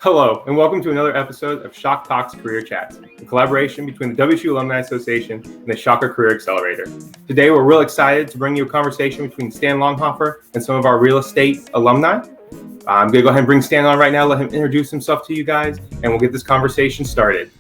Hello, and welcome to another episode of Shock Talks Career Chats, a collaboration between the WSU Alumni Association and the Shocker Career Accelerator. Today, we're real excited to bring you a conversation between Stan Longhofer and some of our real estate alumni. I'm going to go ahead and bring Stan on right now, let him introduce himself to you guys, and we'll get this conversation started.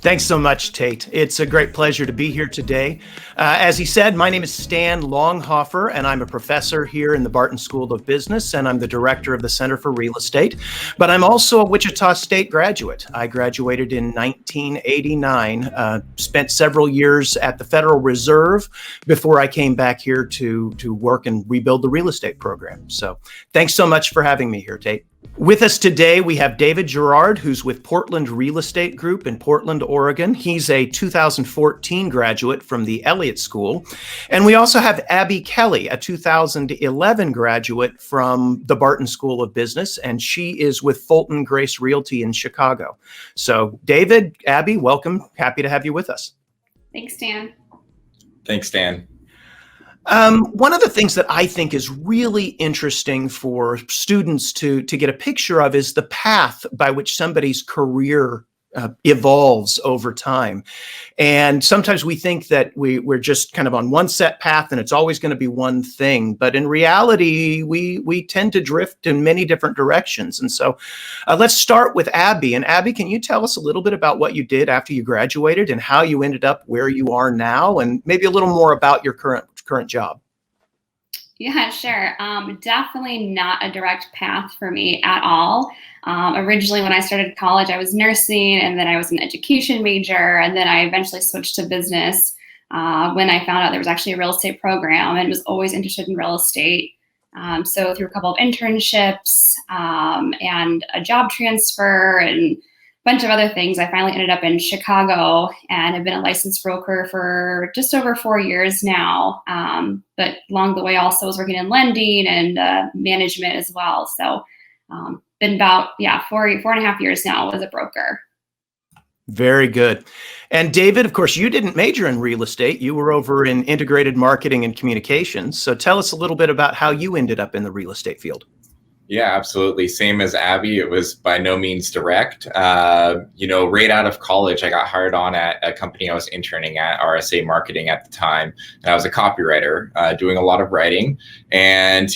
Thanks so much, Tate. It's a great pleasure to be here today. As he said, my name is Stan Longhofer, and I'm a professor here in the Barton School of Business, and I'm the director of the Center for Real Estate. But I'm also a Wichita State graduate. I graduated in 1989, spent several years at the Federal Reserve before I came back here to work and rebuild the real estate program. So thanks so much for having me here, Tate. With us today, we have David Grard, who's with Portland Real Estate Group in Portland, Oregon. He's a 2014 graduate from the Elliott School. And we also have Abby Kelley, a 2011 graduate from the Barton School of Business, and she is with Fulton Grace Realty in Chicago. So David, Abby, welcome. Happy to have you with us. Thanks, Stan. Thanks, Stan. One of the things that I think is really interesting for students to get a picture of is the path by which somebody's career evolves over time. And sometimes we think that we're just kind of on one set path and it's always going to be one thing. But in reality, we tend to drift in many different directions. And so let's start with Abby. And Abby, can you tell us a little bit about what you did after you graduated and how you ended up where you are now, and maybe a little more about your current job? Yeah, sure. Definitely not a direct path for me at all. Originally, when I started college, I was nursing, and then I was an education major, and then I eventually switched to business when I found out there was actually a real estate program, and was always interested in real estate. So through a couple of internships and a job transfer and bunch of other things, I finally ended up in Chicago and have been a licensed broker for just over 4 years now. But along the way also was working in lending and management as well. So been about, four and a half years now as a broker. Very good. And David, of course, you didn't major in real estate. You were over in integrated marketing and communications. So tell us a little bit about how you ended up in the real estate field. Yeah, absolutely. Same as Abby. It was by no means direct. Right out of college, I got hired on at a company I was interning at, RSA Marketing at the time. And I was a copywriter doing a lot of writing. And,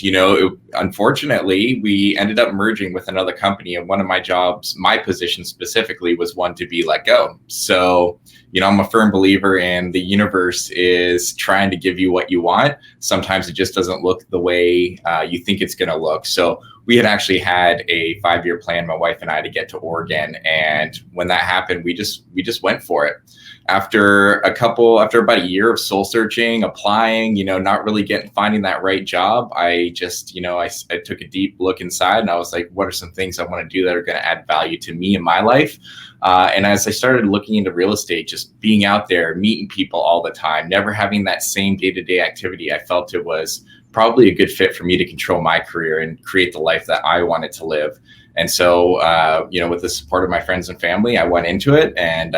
unfortunately, we ended up merging with another company. And one of my jobs, my position specifically, was one to be let go. So, I'm a firm believer in the universe is trying to give you what you want. Sometimes it just doesn't look the way you think it's going to look. So we had actually had a 5-year plan, my wife and I, to get to Oregon. And when that happened, we just went for it. After about a year of soul searching, applying, not really finding that right job, I just, I took a deep look inside and I was like, what are some things I want to do that are going to add value to me in my life? And as I started looking into real estate, just being out there, meeting people all the time, never having that same day-to-day activity, I felt it was probably a good fit for me to control my career and create the life that I wanted to live. And so, with the support of my friends and family, I went into it and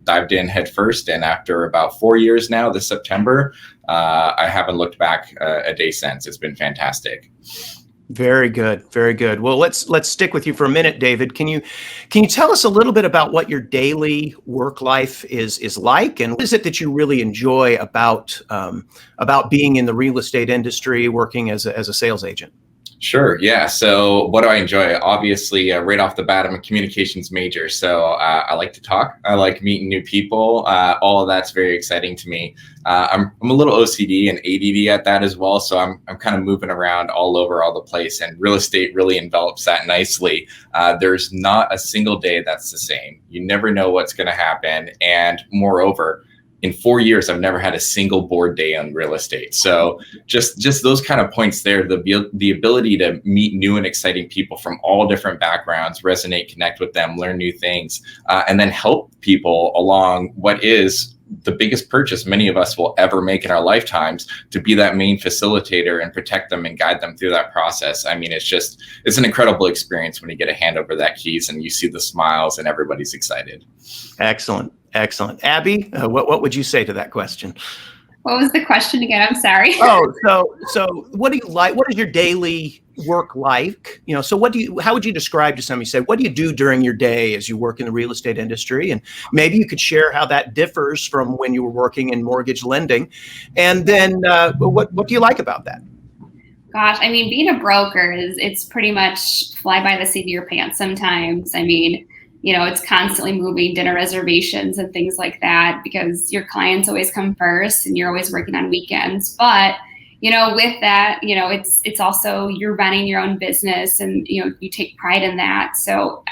dived in head first. And after about 4 years now, this September, I haven't looked back a day since. It's been fantastic. Very good. Very good. Well, let's stick with you for a minute, David. Can you tell us a little bit about what your daily work life is like, and what is it that you really enjoy about being in the real estate industry, working as a sales agent? Sure. Yeah. So what do I enjoy? Obviously, right off the bat, I'm a communications major. So I like to talk. I like meeting new people. All of that's very exciting to me. I'm a little OCD and ADD at that as well. So I'm kind of moving around all over all the place, and real estate really envelops that nicely. There's not a single day that's the same. You never know what's going to happen. And moreover, in 4 years, I've never had a single board day on real estate. So just those kind of points there, the ability to meet new and exciting people from all different backgrounds, resonate, connect with them, learn new things, and then help people along what is the biggest purchase many of us will ever make in our lifetimes, to be that main facilitator and protect them and guide them through that process. I mean, it's an incredible experience when you get a hand over that keys and you see the smiles and everybody's excited. Excellent. Excellent. Abby, what would you say to that question? What was the question again? I'm sorry. So what do you like? What is your daily work like? So how would you describe to somebody, say, what do you do during your day as you work in the real estate industry? And maybe you could share how that differs from when you were working in mortgage lending. And then what do you like about that? Gosh, I mean, being a broker it's pretty much fly by the seat of your pants sometimes. I mean, it's constantly moving dinner reservations and things like that because your clients always come first and you're always working on weekends. But, with that, it's also you're running your own business and, you take pride in that. So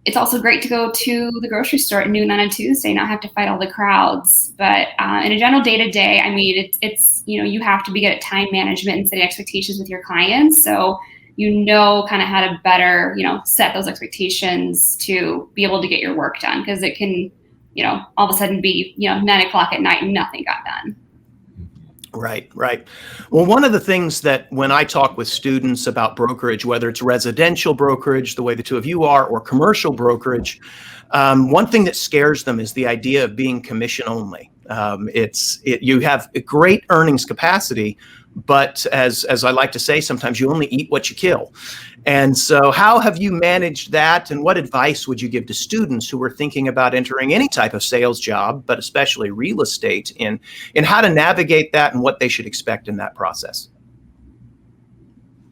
it's also great to go to the grocery store at noon on a Tuesday, not have to fight all the crowds. But in a general day-to-day, I mean, it's you have to be good at time management and setting expectations with your clients. So kind of how to better, set those expectations to be able to get your work done, because it can, all of a sudden be, 9 o'clock at night and nothing got done. Right. Well, one of the things that when I talk with students about brokerage, whether it's residential brokerage, the way the two of you are, or commercial brokerage, one thing that scares them is the idea of being commission only. You have a great earnings capacity, but as I like to say, sometimes you only eat what you kill. And so how have you managed that? And what advice would you give to students who are thinking about entering any type of sales job, but especially real estate, in how to navigate that and what they should expect in that process?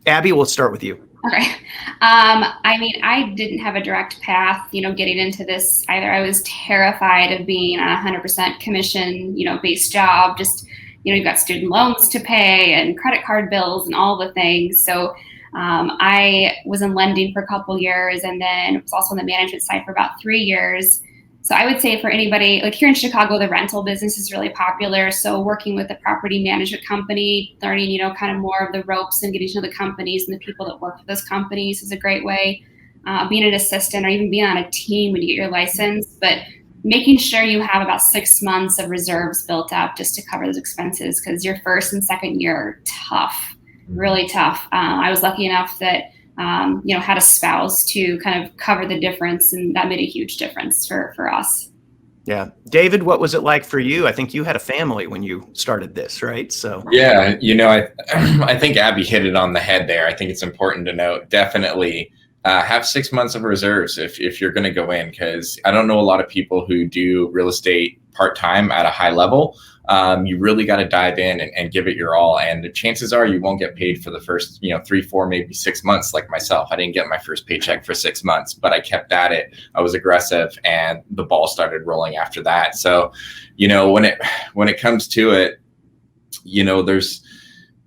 Abby, we'll start with you. Okay. I mean, I didn't have a direct path, getting into this either. I was terrified of being on a 100% commission, based job. Just, you've got student loans to pay and credit card bills and all the things. So I was in lending for a couple years, and then was also on the management side for about 3 years. So I would say for anybody, like here in Chicago, the rental business is really popular. So working with a property management company, learning, kind of more of the ropes and getting to know the companies and the people that work for those companies is a great way. Being an assistant or even being on a team when you get your license, but making sure you have about 6 months of reserves built up just to cover those expenses, because your first and second year are tough, really tough. I was lucky enough that had a spouse to kind of cover the difference, and that made a huge difference for us. Yeah. David, what was it like for you? I think you had a family when you started this, right? So yeah, I think Abby hit it on the head there. I think it's important to note, definitely have 6 months of reserves if you're going to go in, because I don't know a lot of people who do real estate part-time at a high level. You really got to dive in and give it your all. And the chances are you won't get paid for the first, 3, 4, maybe 6 months like myself. I didn't get my first paycheck for 6 months, but I kept at it. I was aggressive and the ball started rolling after that. So, when it comes to it,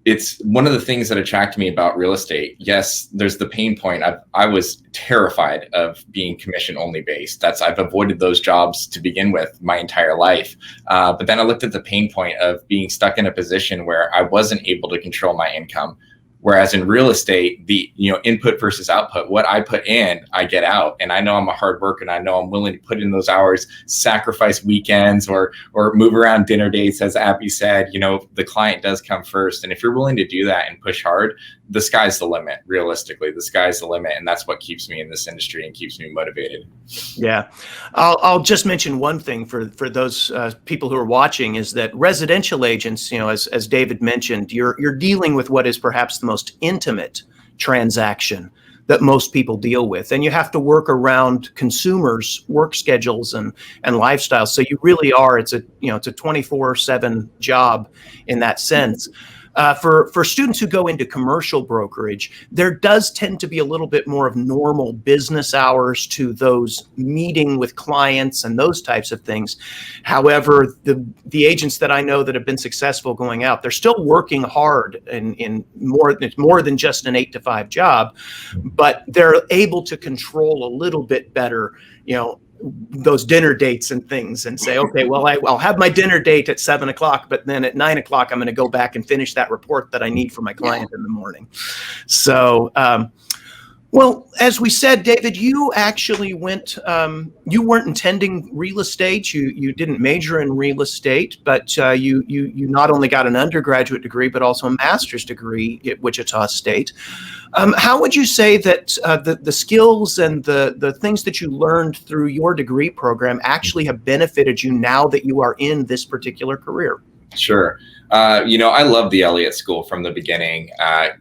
it's one of the things that attracted me about real estate. Yes, there's the pain point. I was terrified of being commission only based. I've avoided those jobs to begin with my entire life. But then I looked at the pain point of being stuck in a position where I wasn't able to control my income. Whereas in real estate, the input versus output, what I put in, I get out. And I know I'm a hard worker, and I know I'm willing to put in those hours, sacrifice weekends or move around dinner dates. As Abby said, the client does come first. And if you're willing to do that and push hard, the sky's the limit. Realistically, the sky's the limit. And that's what keeps me in this industry and keeps me motivated. Yeah. I'll just mention one thing for those people who are watching, is that residential agents, as David mentioned, you're dealing with what is perhaps the most intimate transaction that most people deal with. And you have to work around consumers' work schedules and lifestyles. So you really are, it's a 24/7 job in that sense. For students who go into commercial brokerage, there does tend to be a little bit more of normal business hours to those meeting with clients and those types of things. However, the agents that I know that have been successful going out, they're still working hard in more than just an 8 to 5 job, but they're able to control a little bit better, those dinner dates and things, and say, okay, well, I'll have my dinner date at 7 o'clock, but then at 9 o'clock, I'm going to go back and finish that report that I need for my client in the morning. So, well, as we said, David, you actually went, you weren't intending real estate. You didn't major in real estate, but you not only got an undergraduate degree, but also a master's degree at Wichita State. How would you say that the skills and the things that you learned through your degree program actually have benefited you now that you are in this particular career? Sure. I love the Elliott School from the beginning.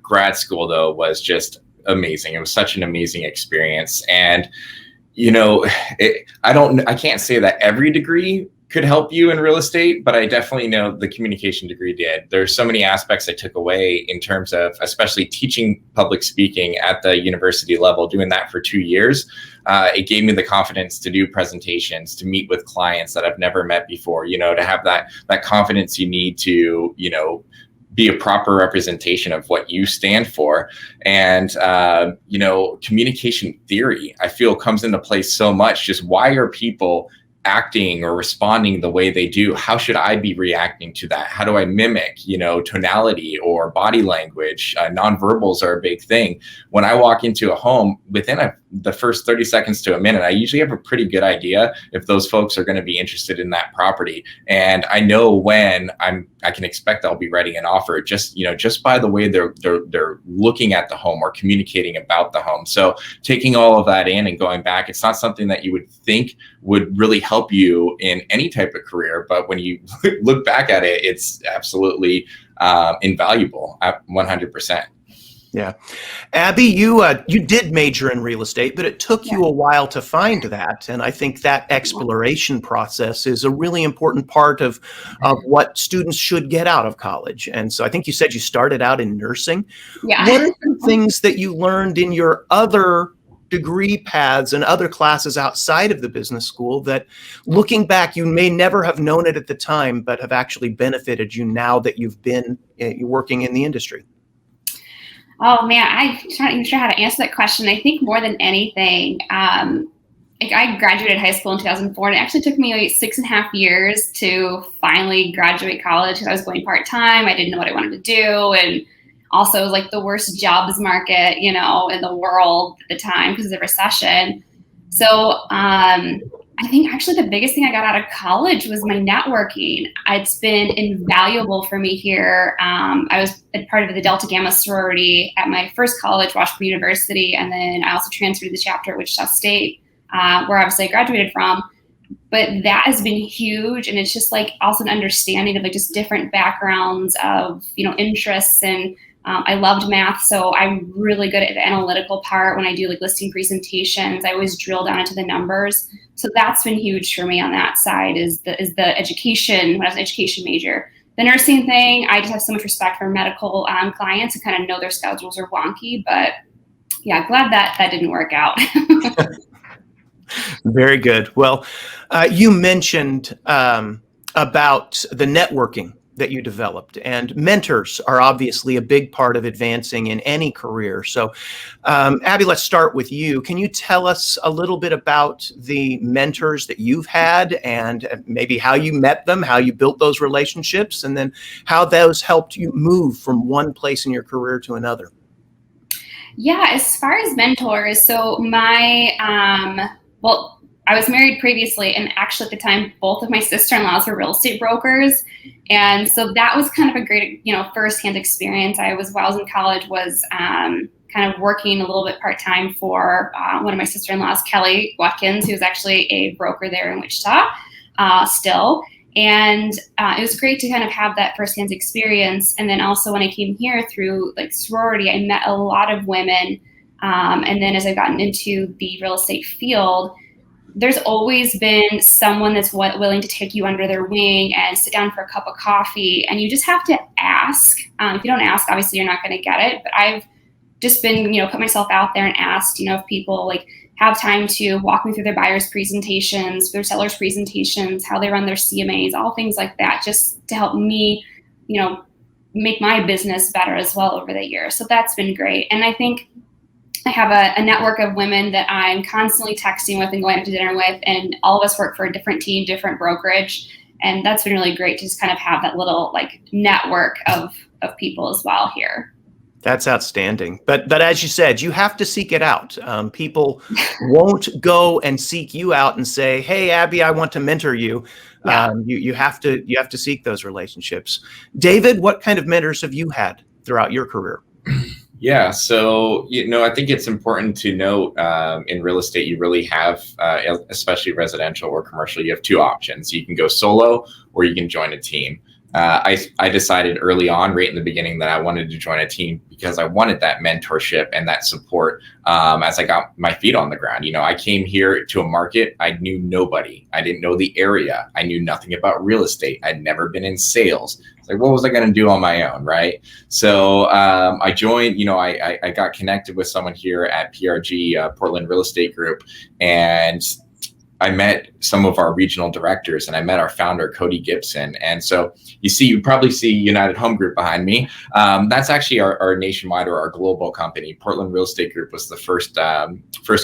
Grad school, though, was just amazing. It was such an amazing experience. And, I can't say that every degree could help you in real estate, but I definitely know the communication degree did. There's so many aspects I took away in terms of especially teaching public speaking at the university level, doing that for 2 years. It gave me the confidence to do presentations, to meet with clients that I've never met before, to have that confidence you need to, be a proper representation of what you stand for. And, communication theory, I feel, comes into play so much. Just why are people acting or responding the way they do? How should I be reacting to that? How do I mimic, tonality or body language? Nonverbals are a big thing. When I walk into a home, within the first 30 seconds to a minute, I usually have a pretty good idea if those folks are going to be interested in that property. And I know when I can expect I'll be writing an offer just by the way they're looking at the home or communicating about the home. So taking all of that in and going back, it's not something that you would think would really help you in any type of career. But when you look back at it, it's absolutely invaluable at 100%. Yeah. Abby, you did major in real estate, but it took you a while to find that. And I think that exploration process is a really important part of what students should get out of college. And so I think you said you started out in nursing. Yeah. What are some things that you learned in your other degree paths and other classes outside of the business school that, looking back, you may never have known it at the time, but have actually benefited you now that you've been working in the industry? Oh man, I'm not even sure how to answer that question. I think more than anything, I graduated high school in 2004, and it actually took me like 6.5 years to finally graduate college because I was going part-time. I didn't know what I wanted to do. And also it was like the worst jobs market, in the world at the time because of the recession. So I think actually the biggest thing I got out of college was my networking. It's been invaluable for me here. I was a part of the Delta Gamma sorority at my first college, Washington University, and then I also transferred to the chapter at Wichita State, where obviously I graduated from. But that has been huge, and it's just like also an understanding of like just different backgrounds of interests. And I loved math, so I'm really good at the analytical part. When I do like listing presentations, I always drill down into the numbers. So that's been huge for me on that side is the education. When I was an education major, the nursing thing, I just have so much respect for medical clients and kind of know their schedules are wonky. But yeah, glad that didn't work out. Very good. Well, you mentioned about the networking that you developed, and mentors are obviously a big part of advancing in any career. So, Abby, let's start with you. Can you tell us a little bit about the mentors that you've had and maybe how you met them, how you built those relationships, and then how those helped you move from one place in your career to another? Yeah, as far as mentors, so I was married previously, and actually at the time, both of my sister-in-laws were real estate brokers. And so that was kind of a great, firsthand experience. While I was in college, was kind of working a little bit part-time for one of my sister-in-laws, Kelly Watkins, who's actually a broker there in Wichita still. And it was great to kind of have that firsthand experience. And then also when I came here through like sorority, I met a lot of women. And then as I've gotten into the real estate field, there's always been someone that's willing to take you under their wing and sit down for a cup of coffee. And you just have to ask. If you don't ask, obviously you're not going to get it. But I've just been, put myself out there and asked, if people like have time to walk me through their buyers' presentations, their sellers' presentations, how they run their CMAs, all things like that, just to help me, make my business better as well over the years. So that's been great. And I think I have a network of women that I'm constantly texting with and going out to dinner with, and all of us work for a different team, different brokerage. And that's been really great to just kind of have that little like network of people as well here. That's outstanding. But as you said, you have to seek it out. People won't go and seek you out and say, "Hey, Abby, I want to mentor you." Yeah. You have to seek those relationships. David, what kind of mentors have you had throughout your career? Yeah, so I think it's important to note in real estate, you really have, especially residential or commercial, you have two options. You can go solo or you can join a team. I decided early on, right in the beginning, that I wanted to join a team because I wanted that mentorship and that support as I got my feet on the ground. I came here to a market. I knew nobody. I didn't know the area. I knew nothing about real estate. I'd never been in sales. It's like, what was I going to do on my own, right? So I joined, I got connected with someone here at PRG, Portland Real Estate Group, and I met some of our regional directors, and I met our founder, Cody Gibson. And so you probably see United Home Group behind me. That's actually our nationwide or our global company. Portland Real Estate Group was the first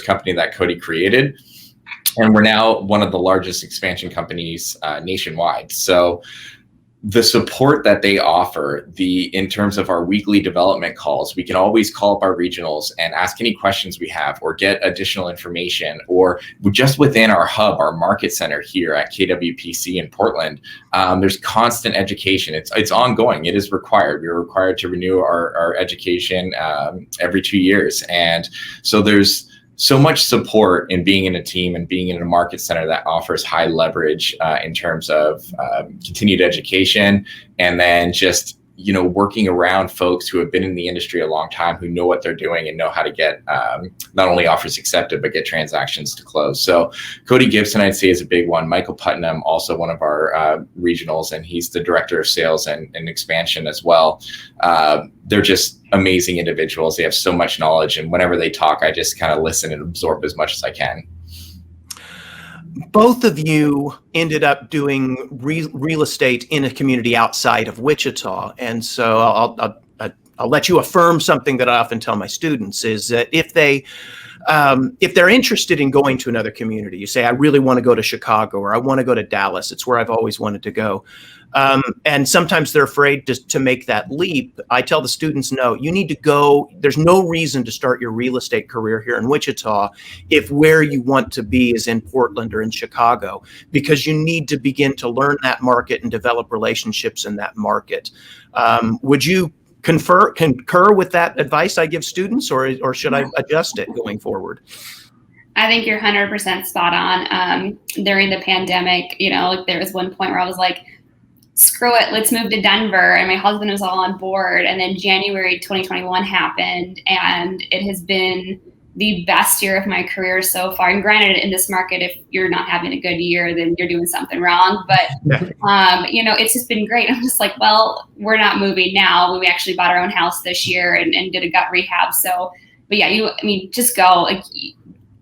company that Cody created. And we're now one of the largest expansion companies nationwide. So the support that they offer, in terms of our weekly development calls, we can always call up our regionals and ask any questions we have, or get additional information, or just within our hub, our market center here at KWPC in Portland, there's constant education. It's ongoing. It is required. We're required to renew our education every 2 years. And so there's so much support in being in a team and being in a market center that offers high leverage in terms of continued education, and then just working around folks who have been in the industry a long time, who know what they're doing and know how to get not only offers accepted, but get transactions to close. So Cody Gibson, I'd say, is a big one. Michael Putnam, also one of our regionals, and he's the director of sales and expansion as well. They're just amazing individuals. They have so much knowledge, and whenever they talk, I just kind of listen and absorb as much as I can. Both of you ended up doing real estate in a community outside of Wichita, and so I'll let you affirm something that I often tell my students, is that if they're interested in going to another community, you say, I really want to go to Chicago, or I want to go to Dallas. It's where I've always wanted to go. And sometimes they're afraid to make that leap. I tell the students, no, you need to go. There's no reason to start your real estate career here in Wichita if where you want to be is in Portland or in Chicago, because you need to begin to learn that market and develop relationships in that market. Would you concur with that advice I give students, or should I adjust it going forward? I think you're 100% spot on. During the pandemic, there was one point where I was like, screw it, let's move to Denver. And my husband was all on board. And then January 2021 happened, and it has been the best year of my career so far. And granted, in this market, if you're not having a good year, then you're doing something wrong. But, it's just been great. I'm just like, well, we're not moving now. We actually bought our own house this year and did a gut rehab. So, but yeah, just go. Like,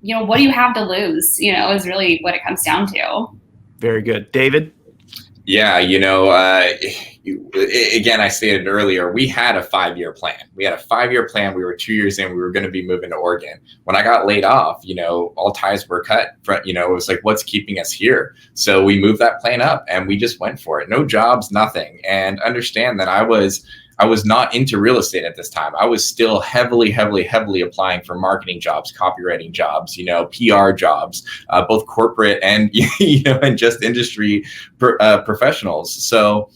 what do you have to lose? Is really what it comes down to. Very good. David? Yeah, again, I stated earlier, we had a 5-year plan. We were 2 years in. We were going to be moving to Oregon. When I got laid off, all ties were cut. It was like, what's keeping us here? So we moved that plan up, and we just went for it. No jobs, nothing. And understand that I was not into real estate at this time. I was still heavily applying for marketing jobs, copywriting jobs, PR jobs, both corporate and, and just industry professionals. So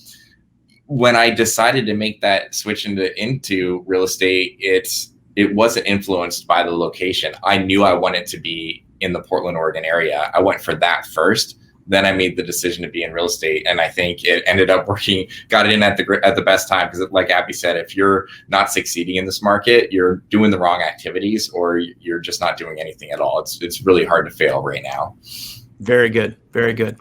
when I decided to make that switch into real estate, it wasn't influenced by the location. I knew I wanted to be in the Portland, Oregon area. I went for that first. Then I made the decision to be in real estate, and I think it ended up working. Got it in at the best time, because, like Abby said, if you're not succeeding in this market, you're doing the wrong activities, or you're just not doing anything at all. It's really hard to fail right now. Very good, very good.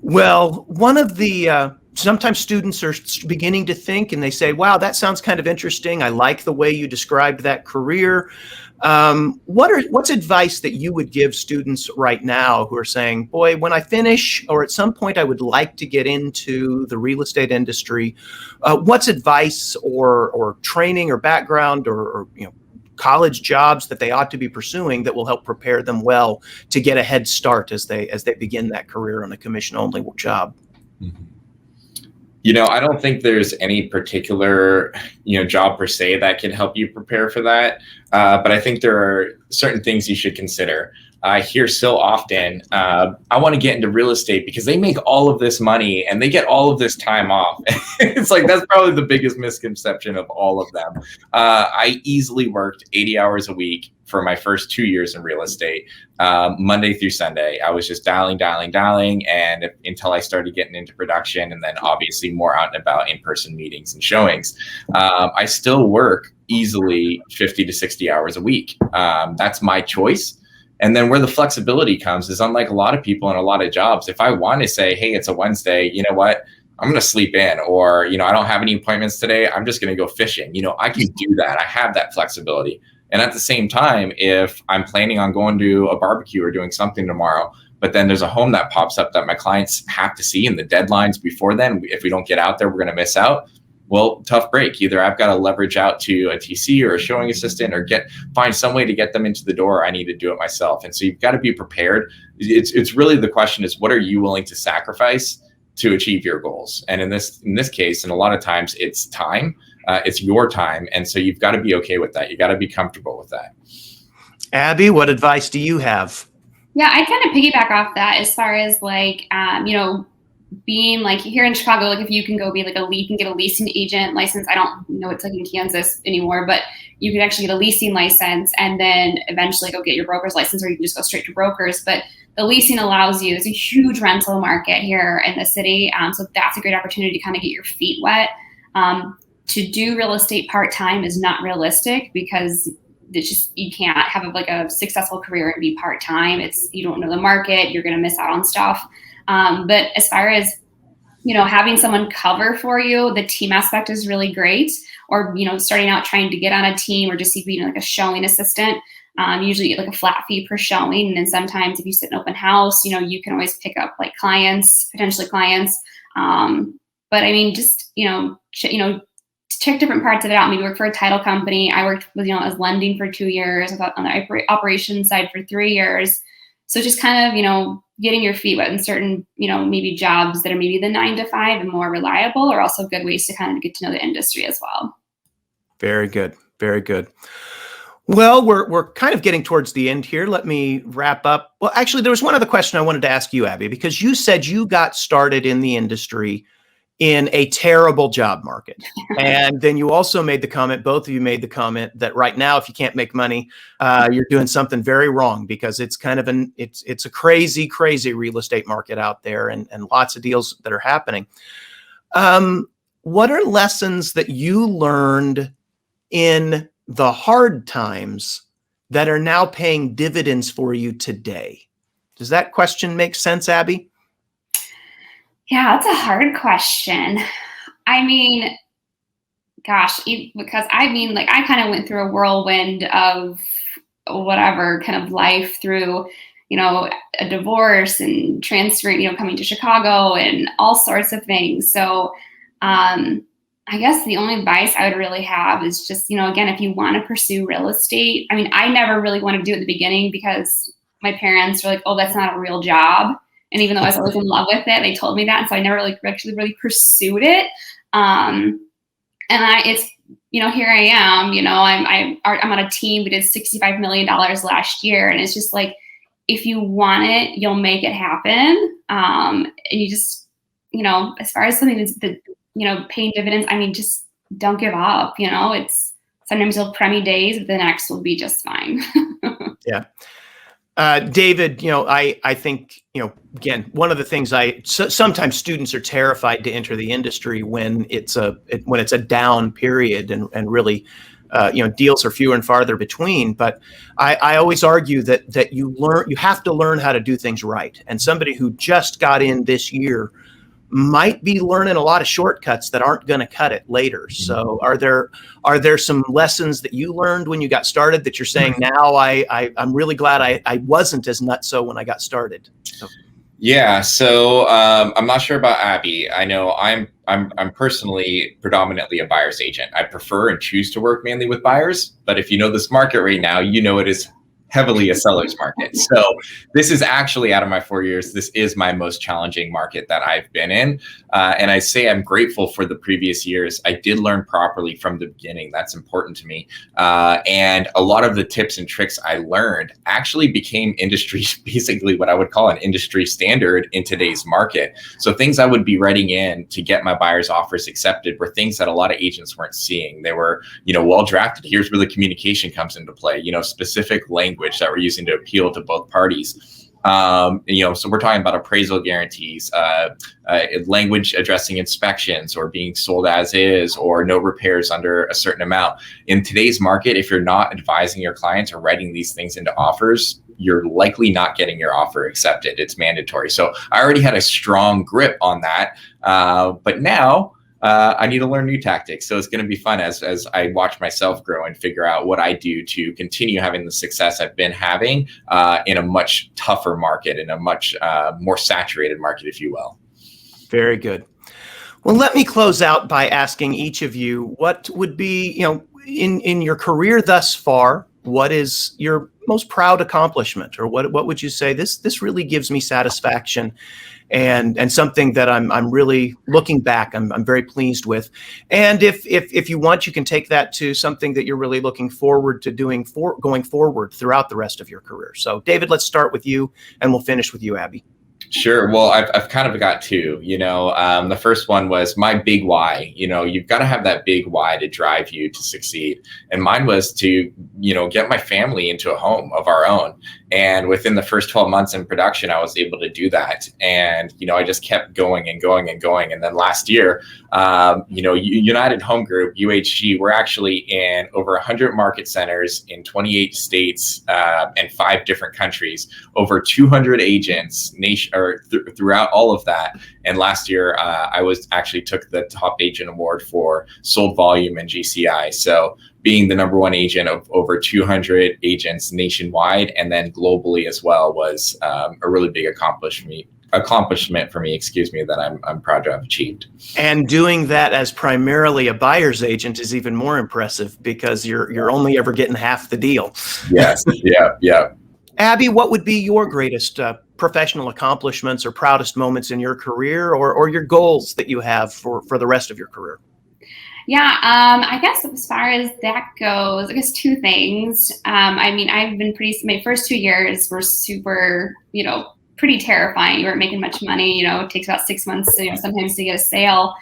Well, one of the sometimes students are beginning to think, and they say, "Wow, that sounds kind of interesting. I like the way you described that career." What's advice that you would give students right now who are saying, boy, when I finish, or at some point I would like to get into the real estate industry? What's advice or training or background or college jobs that they ought to be pursuing that will help prepare them well to get a head start as they begin that career on a commission-only job? Mm-hmm. I don't think there's any particular, job per se that can help you prepare for that. But I think there are certain things you should consider. I hear so often, I want to get into real estate because they make all of this money and they get all of this time off. It's like, that's probably the biggest misconception of all of them. I easily worked 80 hours a week for my first 2 years in real estate, Monday through Sunday. I was just dialing, and until I started getting into production, and then obviously more out and about in-person meetings and showings. I still work easily 50 to 60 hours a week. That's my choice. And then where the flexibility comes is, unlike a lot of people in a lot of jobs, if I want to say, hey, it's a Wednesday, you know what? I'm going to sleep in, or, I don't have any appointments today, I'm just going to go fishing. I can do that. I have that flexibility. And at the same time, if I'm planning on going to a barbecue or doing something tomorrow, but then there's a home that pops up that my clients have to see, and the deadlines before then, if we don't get out there, we're going to miss out. Well, tough break. Either I've got to leverage out to a TC or a showing assistant, or find some way to get them into the door, or I need to do it myself. And so you've got to be prepared. It's really, the question is, what are you willing to sacrifice to achieve your goals? And in this case, and a lot of times, it's time. It's your time. And so you've got to be okay with that. You got to be comfortable with that. Abby, what advice do you have? Yeah, I kind of piggyback off that as far as being like here in Chicago, like if you can go be like you can get a leasing agent license. I don't know it's like in Kansas anymore, but you can actually get a leasing license and then eventually go get your broker's license, or you can just go straight to brokers. But the leasing allows you, there's a huge rental market here in the city. So that's a great opportunity to kind of get your feet wet. To do real estate part-time is not realistic, because it's just, you can't have a successful career and be part-time. You don't know the market, you're going to miss out on stuff. But as far as, having someone cover for you, the team aspect is really great. Or, starting out trying to get on a team, or just being like a showing assistant. Usually you get like a flat fee per showing. And then sometimes if you sit in open house, you can always pick up like potentially clients. But I mean, just, check different parts of it out. Maybe work for a title company. I worked with, as lending for 2 years, on the operations side for 3 years. So just kind of, getting your feet wet in certain, maybe jobs that are maybe the 9 to 5 and more reliable, are also good ways to kind of get to know the industry as well. Very good. Very good. Well, we're kind of getting towards the end here. Let me wrap up. Well, actually, there was one other question I wanted to ask you, Abby, because you said you got started in the industry in a terrible job market. And then you also made the comment, both of you made the comment, that right now, if you can't make money, you're doing something very wrong, because it's kind of it's a crazy, crazy real estate market out there, and lots of deals that are happening. What are lessons that you learned in the hard times that are now paying dividends for you today? Does that question make sense, Abby? Yeah, that's a hard question. I mean, gosh, because I kind of went through a whirlwind of whatever kind of life through, a divorce and transferring, coming to Chicago and all sorts of things. So I guess the only advice I would really have is just, again, if you want to pursue real estate, I mean, I never really wanted to do it at the beginning, because my parents were like, oh, that's not a real job. And even though I was always in love with it, they told me that. And so I never really pursued it. And here I am, I'm on a team. We did $65 million last year. And it's just like, if you want it, you'll make it happen. And you just, as far as something that's, paying dividends, I mean, just don't give up. It's sometimes you'll premie days, but the next will be just fine. Yeah. David, I think, again, one of the things sometimes students are terrified to enter the industry when it's a down period, and really, deals are fewer and farther between. But I always argue that you have to learn how to do things right. And somebody who just got in this year might be learning a lot of shortcuts that aren't going to cut it later. So are there some lessons that you learned when you got started that you're saying now, I'm really glad I wasn't as nutso when I got started? Yeah. So I'm not sure about Abby. I know I'm personally predominantly a buyer's agent. I prefer and choose to work mainly with buyers, but if you know this market right now, it is heavily a seller's market. So this is actually, out of my 4 years, this is my most challenging market that I've been in. And I say I'm grateful for the previous years. I did learn properly from the beginning. That's important to me. And a lot of the tips and tricks I learned actually became industry, basically what I would call an industry standard in today's market. So things I would be writing in to get my buyer's offers accepted were things that a lot of agents weren't seeing. They were, well drafted. Here's where the communication comes into play, specific language that we're using to appeal to both parties. So we're talking about appraisal guarantees, language addressing inspections or being sold as is, or no repairs under a certain amount. In today's market, if you're not advising your clients or writing these things into offers, you're likely not getting your offer accepted. It's mandatory. So I already had a strong grip on that. But now I need to learn new tactics. So it's going to be fun as I watch myself grow and figure out what I do to continue having the success I've been having in a much tougher market, in a much more saturated market, if you will. Very good. Well, let me close out by asking each of you what would be, in your career thus far, what is your most proud accomplishment, or what would you say this really gives me satisfaction and something that I'm really looking back, I'm very pleased with. And if you want, you can take that to something that you're really looking forward to doing going forward throughout the rest of your career. So David, let's start with you and we'll finish with you, Abby. Sure. Well, I've kind of got two. The first one was my big why. You've got to have that big why to drive you to succeed. And mine was to, get my family into a home of our own. And within the first 12 months in production, I was able to do that. And, I just kept going and going and going. And then last year, United Home Group, UHG, we're actually in over 100 market centers in 28 states and 5 different countries, over 200 agents throughout all of that. And last year, I took the top agent award for sold volume and GCI. So being the number one agent of over 200 agents nationwide and then globally as well was a really big accomplishment for me, that I'm proud to have achieved. And doing that as primarily a buyer's agent is even more impressive because you're only ever getting half the deal. Yes. Yeah. Abby, what would be your greatest professional accomplishments or proudest moments in your career, or your goals that you have for the rest of your career? Yeah, I guess as far as that goes, I guess 2 things. I've been my first 2 years were super, pretty terrifying. You weren't making much money. It takes about 6 months sometimes to get a sale.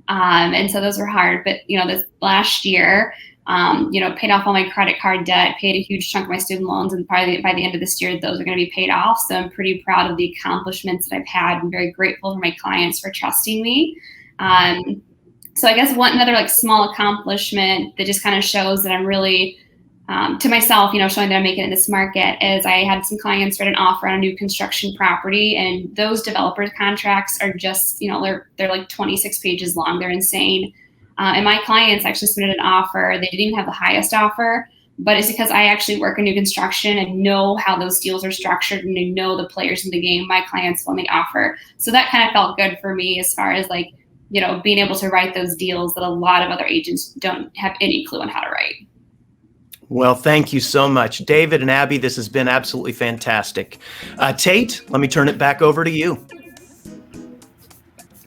And so those were hard. But, this last year, paid off all my credit card debt, paid a huge chunk of my student loans, and probably by the end of this year, those are going to be paid off. So I'm pretty proud of the accomplishments that I've had. I'm very grateful for my clients for trusting me. So I guess another small accomplishment that just kind of shows that I'm really, to myself, showing that I'm making it in this market, is I had some clients write an offer on a new construction property, and those developers contracts are just, they're like 26 pages long. They're insane. And my clients actually submitted an offer. They didn't even have the highest offer, but it's because I actually work in new construction and know how those deals are structured and I know the players in the game. My clients won the offer. So that kind of felt good for me as far as being able to write those deals that a lot of other agents don't have any clue on how to write. Well, thank you so much, David and Abby. This has been absolutely fantastic. Tate, let me turn it back over to you.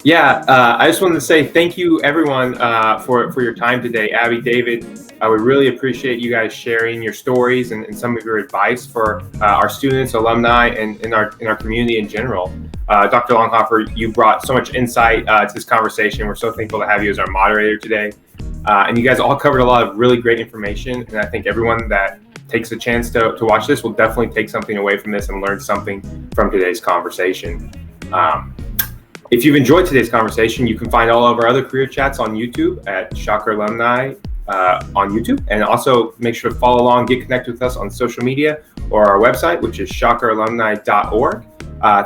Yeah, I just wanted to say thank you, everyone, for your time today. Abby, David, I would really appreciate you guys sharing your stories and some of your advice for our students, alumni, and in our community in general. Dr. Longhofer, you brought so much insight to this conversation. We're so thankful to have you as our moderator today. And you guys all covered a lot of really great information. And I think everyone that takes a chance to watch this will definitely take something away from this and learn something from today's conversation. If you've enjoyed today's conversation, you can find all of our other career chats on YouTube at Shocker Alumni on YouTube. And also make sure to follow along, get connected with us on social media or our website, which is shockeralumni.org.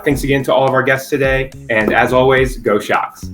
Thanks again to all of our guests today. And as always, go Shocks.